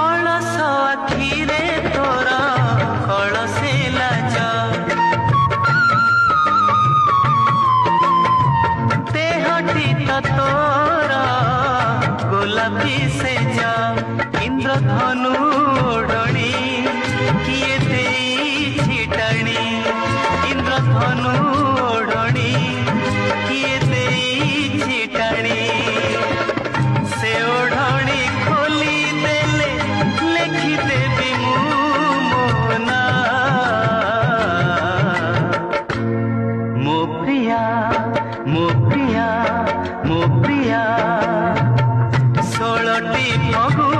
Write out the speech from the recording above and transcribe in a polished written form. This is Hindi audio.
अलस आखिरे तोर कलसे लाज देहटी तो तोर गोलापी से जा इंद्रधनु डणी किए देई टाणी इंद्रधनु डणी किए देई टाणी से ओढ़णी खोली देले लेखि देवी मु मोना मो प्रिया मो प्रिया मो प्रिया 16टी फगु